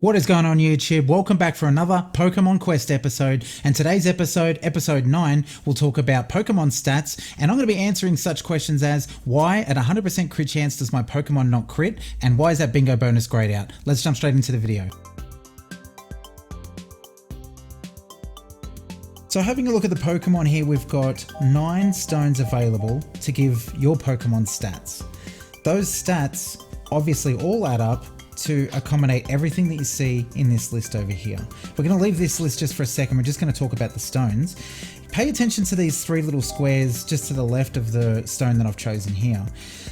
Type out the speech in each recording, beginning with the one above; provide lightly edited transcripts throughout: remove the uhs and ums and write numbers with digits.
What is going on YouTube? Welcome back for another Pokemon Quest episode, and today's episode, episode 9, we'll talk about Pokemon stats, and I'm going to be answering such questions as why at 100% crit chance does my Pokemon not crit, and why is that bingo bonus grayed out? Let's jump straight into the video. So having a look at the Pokemon here, we've got 9 stones available to give your Pokemon stats. Those stats obviously all add up to accommodate everything that you see in this list over here. We're going to leave this list just for a second. We're just going to talk about the stones. Pay attention to these 3 little squares just to the left of the stone that I've chosen here.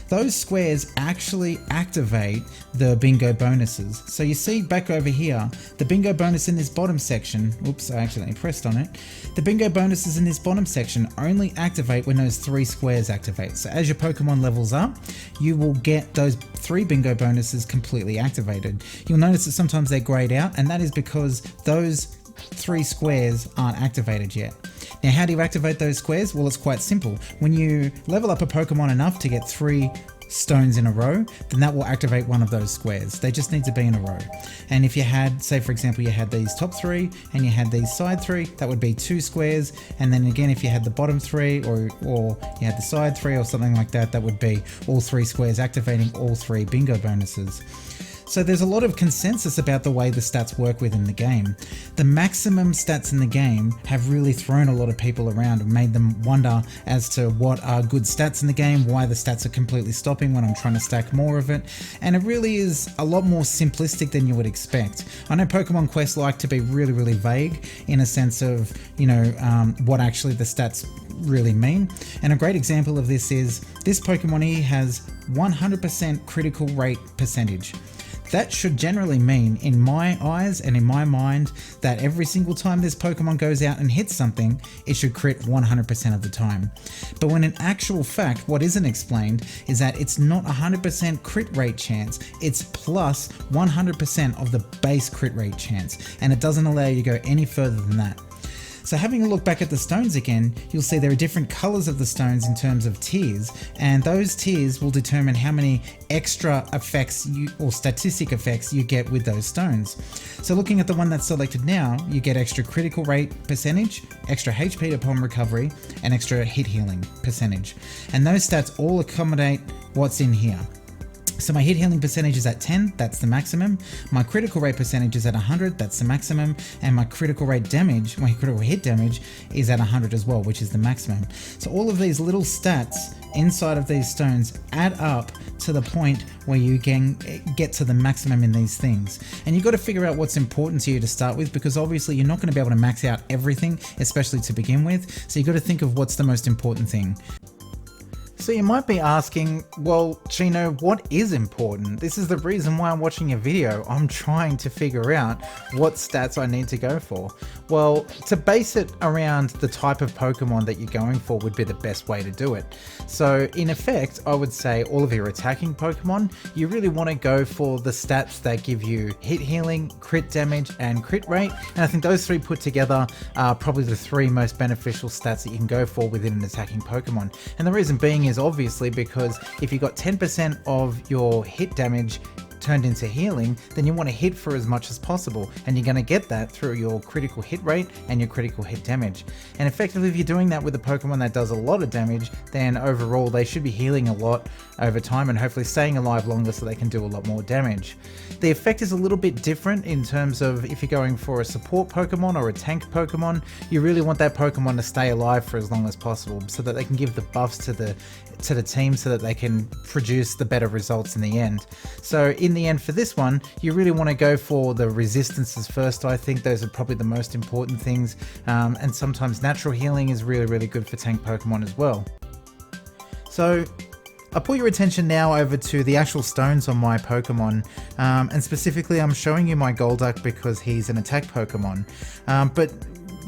Those squares actually activate the bingo bonuses. So you see back over here, the bingo bonus in this bottom section, oops, I accidentally pressed on it. The bingo bonuses in this bottom section only activate when those 3 squares activate. So as your Pokemon levels up, you will get those 3 bingo bonuses completely activated. You'll notice that sometimes they're grayed out, and that is because those 3 squares aren't activated yet. Now, how do you activate those squares? Well, it's quite simple. When you level up a Pokemon enough to get 3 stones in a row, then that will activate one of those squares. They just need to be in a row. And if you had, say for example, you had these top 3 and you had these side 3, that would be 2 squares. And then again, if you had the bottom 3 or you had the side 3 or something like that, that would be all 3 squares activating all 3 bingo bonuses. So there's a lot of consensus about the way the stats work within the game. The maximum stats in the game have really thrown a lot of people around and made them wonder as to what are good stats in the game, why the stats are completely stopping when I'm trying to stack more of it, and it really is a lot more simplistic than you would expect. I know Pokemon Quest like to be really vague in a sense of, what actually the stats really mean. And a great example of this is this Pokemon here has 100% critical rate percentage. That should generally mean, in my eyes and in my mind, that every single time this Pokemon goes out and hits something, it should crit 100% of the time. But when in actual fact, what isn't explained is that it's not 100% crit rate chance, it's plus 100% of the base crit rate chance, and it doesn't allow you to go any further than that. So having a look back at the stones again, you'll see there are different colors of the stones in terms of tiers, and those tiers will determine how many extra effects or statistic effects you get with those stones. So looking at the one that's selected now, you get extra critical rate percentage, extra HP upon recovery, and extra hit healing percentage. And those stats all accommodate what's in here. So my hit healing percentage is at 10, that's the maximum. My critical rate percentage is at 100, that's the maximum. And my critical rate damage, my critical hit damage is at 100 as well, which is the maximum. So all of these little stats inside of these stones add up to the point where you can get to the maximum in these things. And you've got to figure out what's important to you to start with, because obviously you're not going to be able to max out everything, especially to begin with. So you've got to think of what's the most important thing. So you might be asking, well, Chino, what is important? This is the reason why I'm watching a video. I'm trying to figure out what stats I need to go for. Well, to base it around the type of Pokemon that you're going for would be the best way to do it. So in effect, I would say all of your attacking Pokemon, you really want to go for the stats that give you hit healing, crit damage, and crit rate. And I think those 3 put together are probably the 3 most beneficial stats that you can go for within an attacking Pokemon. And the reason being is obviously because if you got 10% of your hit damage turned into healing, then you want to hit for as much as possible, and you're going to get that through your critical hit rate and your critical hit damage. And effectively, if you're doing that with a Pokemon that does a lot of damage, then overall they should be healing a lot over time and hopefully staying alive longer so they can do a lot more damage. The effect is a little bit different in terms of if you're going for a support Pokemon or a tank Pokemon, you really want that Pokemon to stay alive for as long as possible so that they can give the buffs to the team so that they can produce the better results in the end. So in the end for this one, you really want to go for the resistances first. I think those are probably the most important things, and sometimes natural healing is really good for tank Pokemon as well. So I'll pull your attention now over to the actual stones on my Pokemon, and specifically I'm showing you my Golduck because he's an attack Pokemon, but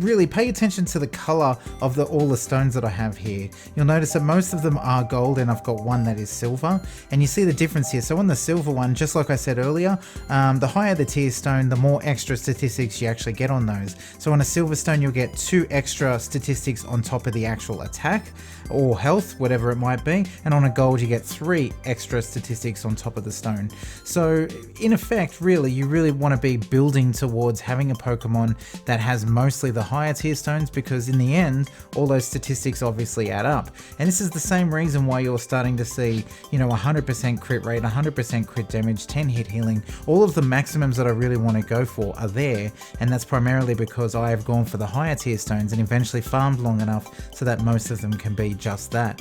really pay attention to the color of all the stones that I have here. You'll notice that most of them are gold and I've got one that is silver, and you see the difference here. So on the silver one, just like I said earlier, the higher the tier stone, the more extra statistics you actually get on those. So on a silver stone, you'll get 2 extra statistics on top of the actual attack or health, whatever it might be, and on a gold you get 3 extra statistics on top of the stone. So in effect, really, you really want to be building towards having a Pokemon that has mostly the higher tier stones, because in the end, all those statistics obviously add up. And this is the same reason why you're starting to see, 100% crit rate, 100% crit damage, 10 hit healing, all of the maximums that I really want to go for are there, and that's primarily because I have gone for the higher tier stones and eventually farmed long enough so that most of them can be just that.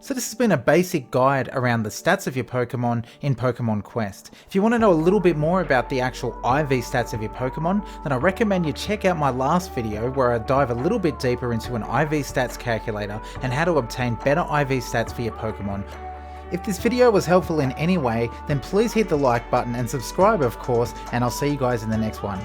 So this has been a basic guide around the stats of your Pokemon in Pokemon Quest. If you want to know a little bit more about the actual IV stats of your Pokemon, then I recommend you check out my last video where I dive a little bit deeper into an IV stats calculator and how to obtain better IV stats for your Pokemon. If this video was helpful in any way, then please hit the like button and subscribe, of course, and I'll see you guys in the next one.